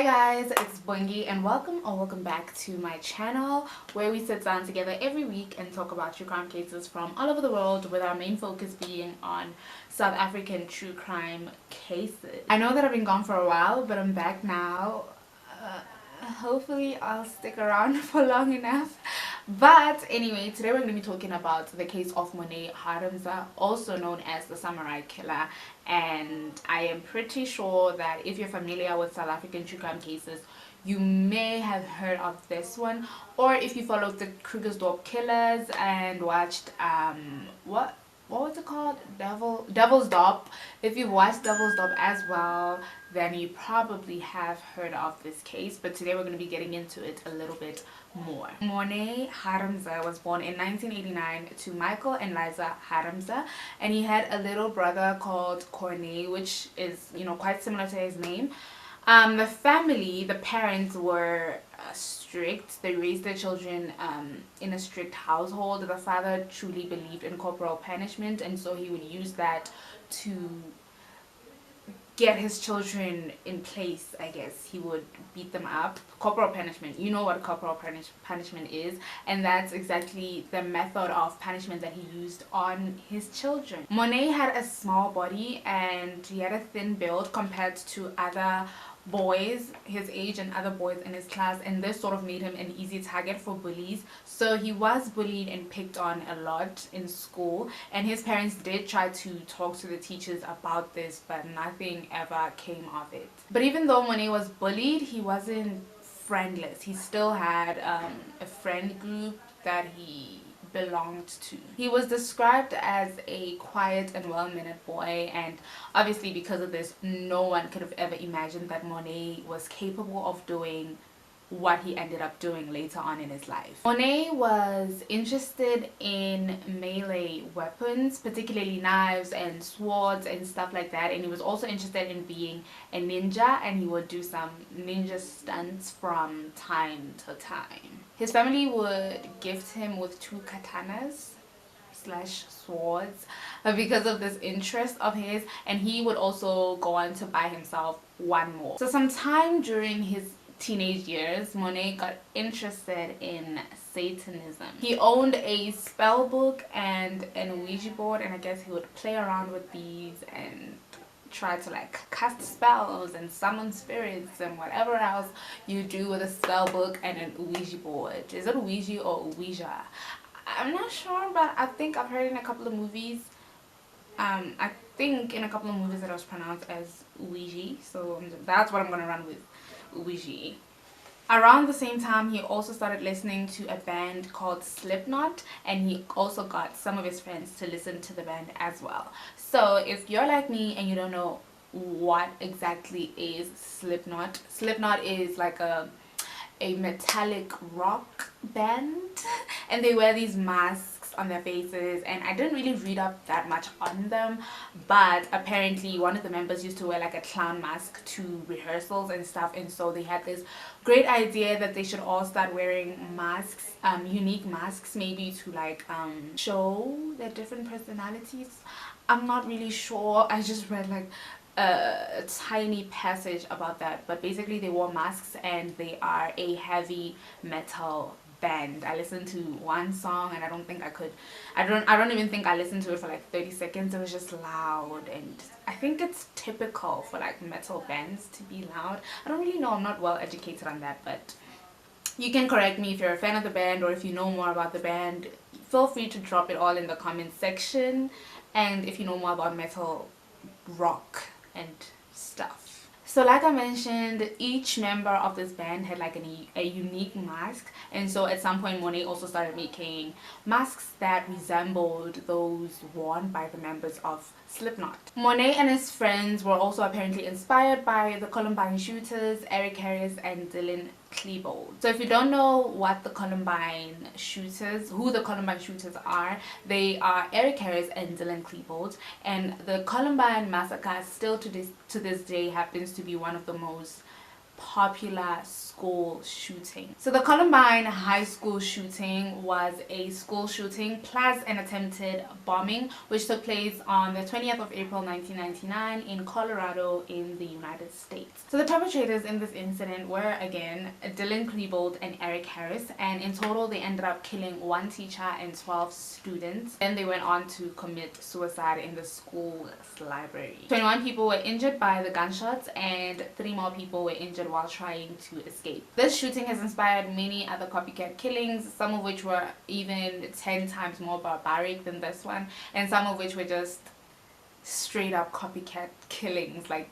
Hi guys, it's Bongi and welcome back to my channel where we sit down together every week and talk about true crime cases from all over the world, with our main focus being on South African true crime cases. I know that I've been gone for a while, but I'm back now. Hopefully I'll stick around for long enough. But anyway, today we're going to be talking about the case of Morne Harmse, also known as the Samurai Killer. And I am pretty sure that if you're familiar with South African true crime cases, you may have heard of this one, or if you followed the Krugersdorp killers and watched what was it called, Devil's Dop. If you've watched Devil's Dop as well, then you probably have heard of this case, but today we're going to be getting into it a little bit more. Morne Harmse was born in 1989 to Michael and Liza Harmse, and he had a little brother called Corne, which is, you know, quite similar to his name. The parents were strict. They raised their children in a strict household. The father truly believed in corporal punishment, and so he would use that to get his children in place, I guess. He would beat them up. Corporal punishment, you know what corporal punishment is, and that's exactly the method of punishment that he used on his children. Morne had a small body and he had a thin build compared to other boys his age and other boys in his class, and this sort of made him an easy target for bullies. So he was bullied and picked on a lot in school, and his parents did try to talk to the teachers about this, but nothing ever came of it. But even though Morne was bullied, he wasn't friendless. He still had a friend group that he belonged to. He was described as a quiet and well-mannered boy, and obviously because of this, no one could have ever imagined that Morne was capable of doing what he ended up doing later on in his life. Morne was interested in melee weapons, particularly knives and swords and stuff like that, and he was also interested in being a ninja, and he would do some ninja stunts from time to time. His family would gift him with 2 katanas / swords because of this interest of his, and he would also go on to buy himself 1 more. So sometime during his teenage years, Morne got interested in Satanism. He owned a spell book and an Ouija board, and I guess he would play around with these and try to like cast spells and summon spirits and whatever else you do with a spell book and an Ouija board. Is it Ouija or Ouija? I'm not sure, but I think I've heard in a couple of movies. I think in a couple of movies that was pronounced as Ouija, so that's what I'm gonna run with, Ouija. Around the same time, he also started listening to a band called Slipknot, and he also got some of his friends to listen to the band as well. So if you're like me and you don't know what exactly is Slipknot, Slipknot is like a metallic rock band, and they wear these masks on their faces, and I didn't really read up that much on them, but apparently one of the members used to wear like a clown mask to rehearsals and stuff, and so they had this great idea that they should all start wearing masks, unique masks, maybe to like show their different personalities. I'm not really sure. I just read like a tiny passage about that, but basically they wore masks and they are a heavy metal band. I listened to one song and I don't even think I listened to it for like 30 seconds. It was just loud, and I think it's typical for like metal bands to be loud. I don't really know, I'm not well educated on that, but you can correct me if you're a fan of the band, or if you know more about the band, feel free to drop it all in the comment section, and if you know more about metal, rock and stuff. So like I mentioned, each member of this band had like a unique mask, and so at some point Morne also started making masks that resembled those worn by the members of Slipknot. Morne and his friends were also apparently inspired by the Columbine shooters, Eric Harris and Dylan Klebold. So if you don't know what the Columbine shooters, who the Columbine shooters are, they are Eric Harris and Dylan Klebold, and the Columbine massacre still to this day happens to be one of the most popular school shooting. So the Columbine high school shooting was a school shooting plus an attempted bombing which took place on the 20th of April 1999 in Colorado in the United States. So the perpetrators in this incident were again Dylan Klebold and Eric Harris, and in total they ended up killing 1 teacher and 12 students. Then they went on to commit suicide in the school's library. 21 people were injured by the gunshots and 3 more people were injured while trying to escape. This shooting has inspired many other copycat killings, some of which were even 10 times more barbaric than this one, and some of which were just straight up copycat killings. Like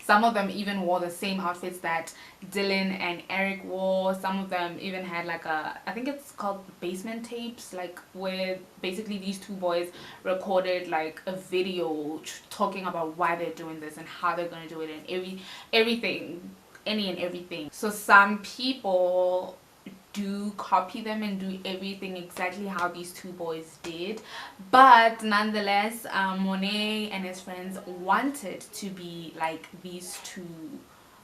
some of them even wore the same outfits that Dylan and Eric wore. Some of them even had like I think it's called basement tapes, like where basically these 2 boys recorded like a video talking about why they're doing this and how they're going to do it and any and everything. So some people do copy them and do everything exactly how these 2 boys did, but nonetheless Morne and his friends wanted to be like these 2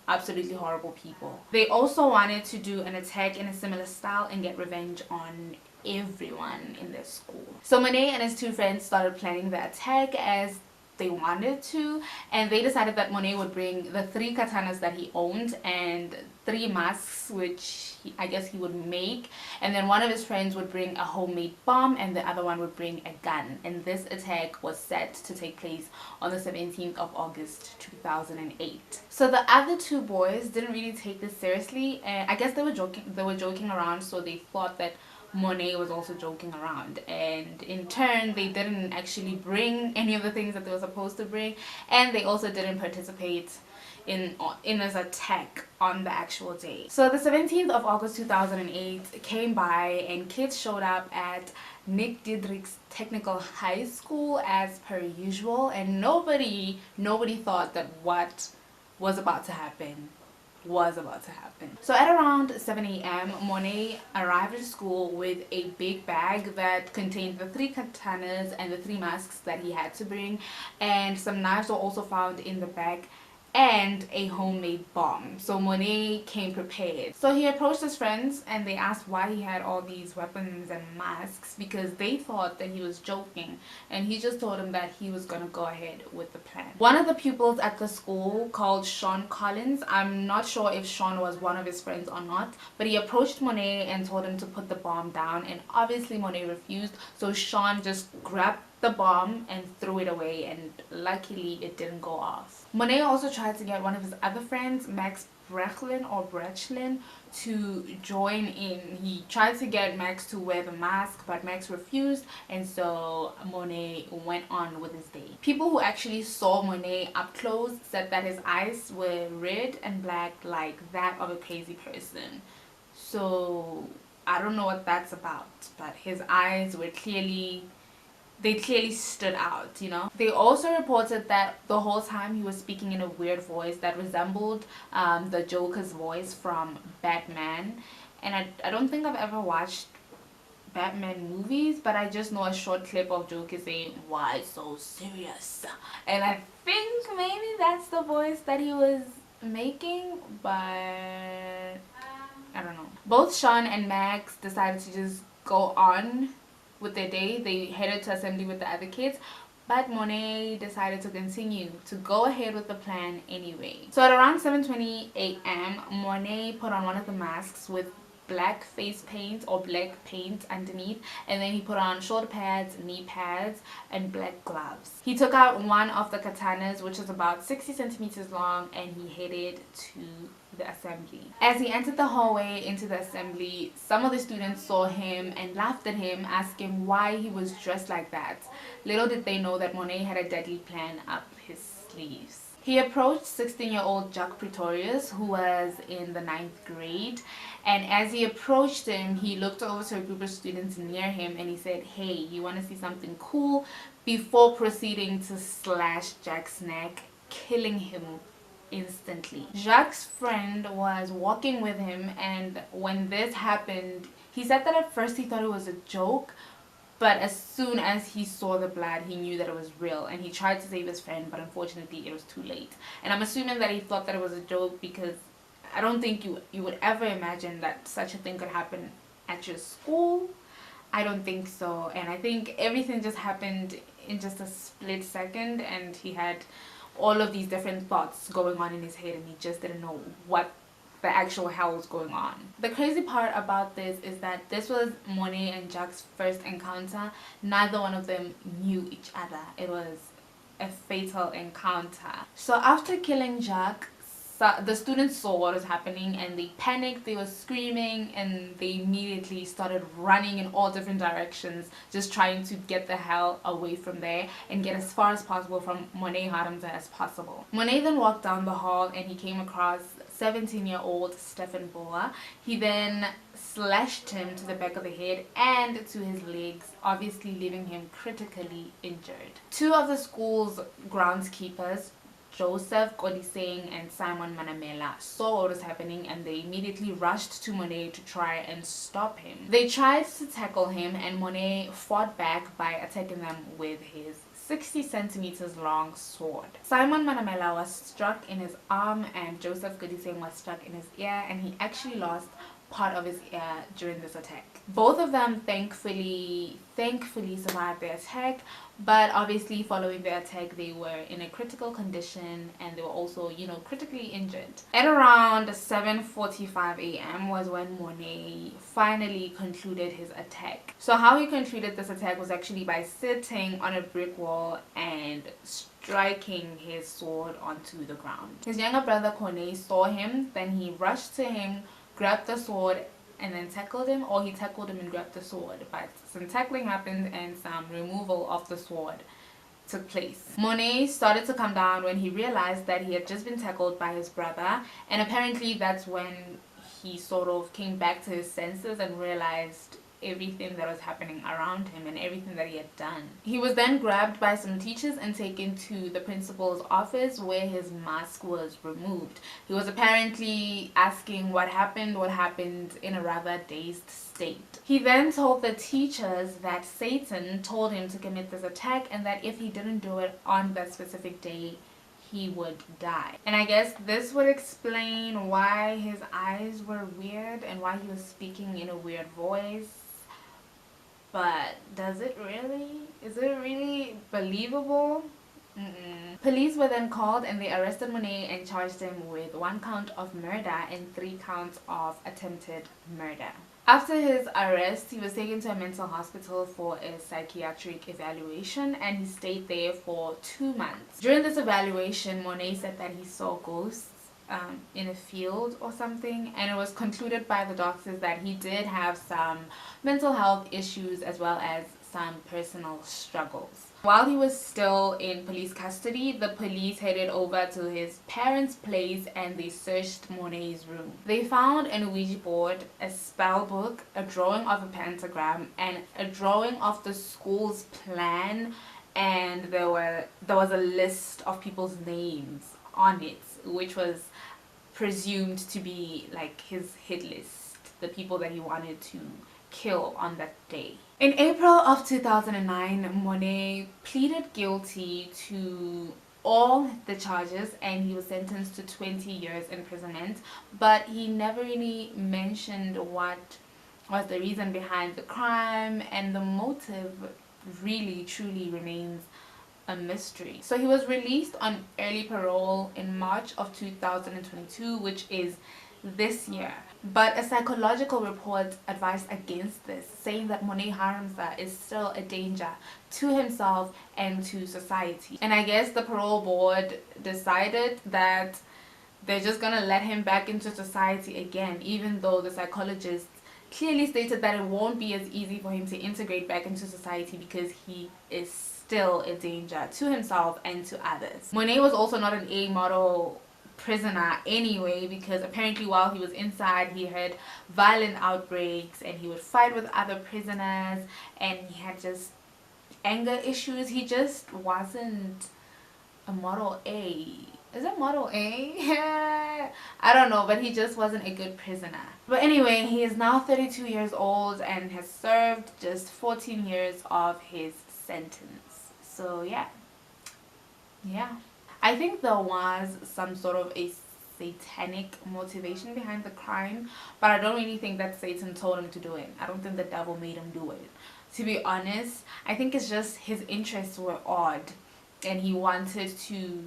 absolutely horrible people. They also wanted to do an attack in a similar style and get revenge on everyone in their school. So Morne and his 2 friends started planning the attack as they wanted to, and they decided that Morne would bring the 3 katanas that he owned and 3 masks which I guess he would make, and then one of his friends would bring a homemade bomb and the other one would bring a gun. And this attack was set to take place on the 17th of August 2008. So the other 2 boys didn't really take this seriously, and I guess they were joking around, so they thought that Morne was also joking around, and in turn they didn't actually bring any of the things that they were supposed to bring, and they also didn't participate in this attack on the actual day. So the 17th of August 2008 came by and kids showed up at Nick Diedrich's Technical High School as per usual, and nobody thought that what was about to happen was about to happen. So at around 7 a.m. Morne arrived at school with a big bag that contained the 3 katanas and the 3 masks that he had to bring, and some knives were also found in the bag and a homemade bomb. So Morne came prepared. So he approached his friends and they asked why he had all these weapons and masks, because they thought that he was joking, and he just told them that he was gonna go ahead with the plan. One of the pupils at the school called Sean Collins, I'm not sure if Sean was one of his friends or not, but he approached Morne and told him to put the bomb down, and obviously Morne refused, so Sean just grabbed the bomb and threw it away, and luckily it didn't go off. Morne also tried to get one of his other friends, Max Brechlin, to join in. He tried to get Max to wear the mask, but Max refused, and so Morne went on with his day. People who actually saw Morne up close said that his eyes were red and black like that of a crazy person. So I don't know what that's about, but his eyes were clearly stood out, you know. They also reported that the whole time he was speaking in a weird voice that resembled the Joker's voice from Batman. And I don't think I've ever watched Batman movies, but I just know a short clip of Joker saying, "Why so serious?" And I think maybe that's the voice that he was making, but I don't know. Both Sean and Max decided to just go on with their day. They headed to assembly with the other kids, but Morne decided to continue to go ahead with the plan anyway. So at around 7:20 a.m. Morne put on one of the masks with black face paint or black paint underneath, and then he put on shoulder pads, knee pads, and black gloves. He took out one of the katanas, which was about 60 centimeters long, and he headed to the assembly. As he entered the hallway into the assembly, some of the students saw him and laughed at him, asking why he was dressed like that. Little did they know that Morne had a deadly plan up his sleeves. He approached 16-year-old Jack Pretorius, who was in the 9th grade, and as he approached him, he looked over to a group of students near him and he said, "Hey, you want to see something cool?" before proceeding to slash Jack's neck, killing him instantly. Jacques' friend was walking with him, and when this happened, he said that at first he thought it was a joke, but as soon as he saw the blood, he knew that it was real, and he tried to save his friend, but unfortunately it was too late. And I'm assuming that he thought that it was a joke because I don't think you would ever imagine that such a thing could happen at your school. I don't think so. And I think everything just happened in just a split second, and he had all of these different thoughts going on in his head, and he just didn't know what the actual hell was going on. The crazy part about this is that this was Morne and Jack's first encounter. Neither one of them knew each other. It was a fatal encounter. So after killing Jack, the students saw what was happening and they panicked. They were screaming and they immediately started running in all different directions, just trying to get the hell away from there and get as far as possible from Morne Harmse as possible. Morne then walked down the hall and he came across 17-year-old Stephen Boer. He then slashed him to the back of the head and to his legs, obviously leaving him critically injured. Two of the school's groundskeepers, Joseph Kodiseng and Simon Manamela, saw what was happening and they immediately rushed to Morne to try and stop him. They tried to tackle him and Morne fought back by attacking them with his 60 centimeters long sword. Simon Manamela was struck in his arm and Joseph Kodiseng was struck in his ear, and he actually lost part of his ear during this attack. Both of them thankfully survived the attack, but obviously following the attack they were in a critical condition and they were also, you know, critically injured. At around 7:45 a.m. was when Morne finally concluded his attack. So how he concluded this attack was actually by sitting on a brick wall and striking his sword onto the ground. His younger brother Kone saw him, then he rushed to him, grabbed the sword and then tackled him, or he tackled him and grabbed the sword, but some tackling happened and some removal of the sword took place. Morne started to come down when he realized that he had just been tackled by his brother, and apparently that's when he sort of came back to his senses and realized everything that was happening around him and everything that he had done. He was then grabbed by some teachers and taken to the principal's office where his mask was removed. He was apparently asking what happened in a rather dazed state. He then told the teachers that Satan told him to commit this attack and that if he didn't do it on that specific day, he would die. And I guess this would explain why his eyes were weird and why he was speaking in a weird voice. But does it really? Is it really believable? Police were then called and they arrested Morne and charged him with 1 count of murder and 3 counts of attempted murder. After his arrest, he was taken to a mental hospital for a psychiatric evaluation and he stayed there for 2 months. During this evaluation, Morne said that he saw ghosts in a field or something, and it was concluded by the doctors that he did have some mental health issues as well as some personal struggles. While he was still in police custody, the police headed over to his parents' place and they searched Morne's room. They found an Ouija board, a spell book, a drawing of a pentagram, and a drawing of the school's plan, and there was a list of people's names on it, which was presumed to be like his hit list, the people that he wanted to kill on that day. In April of 2009, Morne pleaded guilty to all the charges and he was sentenced to 20 years imprisonment, but he never really mentioned what was the reason behind the crime, and the motive really truly remains a mystery. So he was released on early parole in March of 2022, which is this year. But a psychological report advised against this, saying that Morne Harmse is still a danger to himself and to society. And I guess the parole board decided that they're just gonna let him back into society again, even though the psychologist clearly stated that it won't be as easy for him to integrate back into society because he is still a danger to himself and to others. Morne was also not an A model prisoner anyway, because apparently while he was inside he had violent outbreaks and he would fight with other prisoners and he had just anger issues. He just wasn't a model A. Is it model A? I don't know, but he just wasn't a good prisoner. But anyway, he is now 32 years old and has served just 14 years of his sentence. So yeah. I think there was some sort of a satanic motivation behind the crime, but I don't really think that Satan told him to do it. I don't think the devil made him do it. To be honest, I think it's just his interests were odd, and he wanted to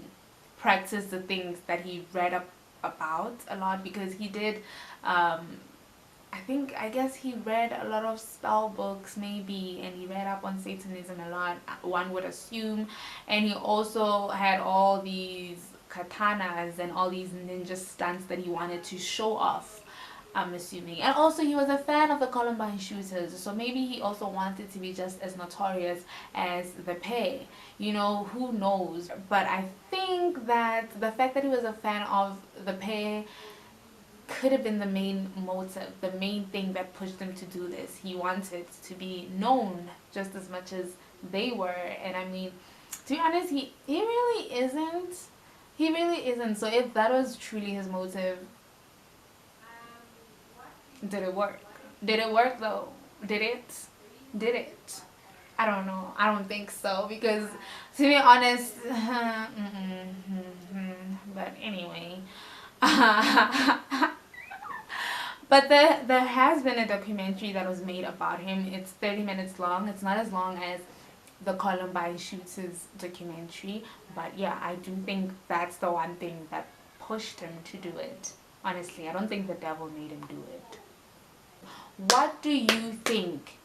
practice the things that he read up about a lot, because he did I guess he read a lot of spell books maybe, and he read up on Satanism a lot, one would assume, and he also had all these katanas and all these ninja stunts that he wanted to show off, I'm assuming. And also he was a fan of the Columbine shooters, so maybe he also wanted to be just as notorious as the pair, you know, who knows. But I think that the fact that he was a fan of the pair could have been the main motive, the main thing that pushed him to do this. He wanted to be known just as much as they were. And I mean, to be honest, he really isn't. He really isn't. So if that was truly his motive, did it work? Did it work though? Did it? Did it? I don't know. I don't think so, because to be honest, but anyway. But there has been a documentary that was made about him. It's 30 minutes long. It's not as long as the Columbine shooters documentary, but yeah, I do think that's the one thing that pushed him to do it. Honestly, I don't think the devil made him do it. What do you think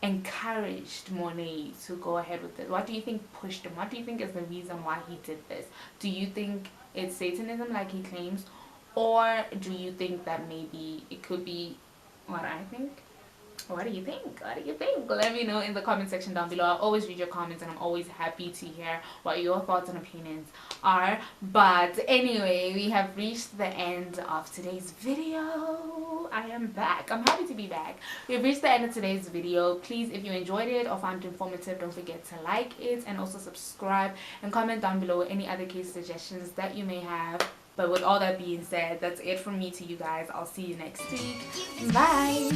encouraged Morne to go ahead with this? What do you think pushed him? What do you think is the reason why he did this? Do you think it's Satanism like he claims, or do you think that maybe it could be what I think? What do you think? What do you think? Let me know in the comment section down below. I always read your comments, and I'm always happy to hear what your thoughts and opinions are. But anyway, we have reached the end of today's video. I am back. I'm happy to be back. We've reached the end of today's video. Please, if you enjoyed it or found it informative, don't forget to like it and also subscribe, and comment down below any other case suggestions that you may have. But with all that being said, that's it from me to you guys. I'll see you next week. Bye.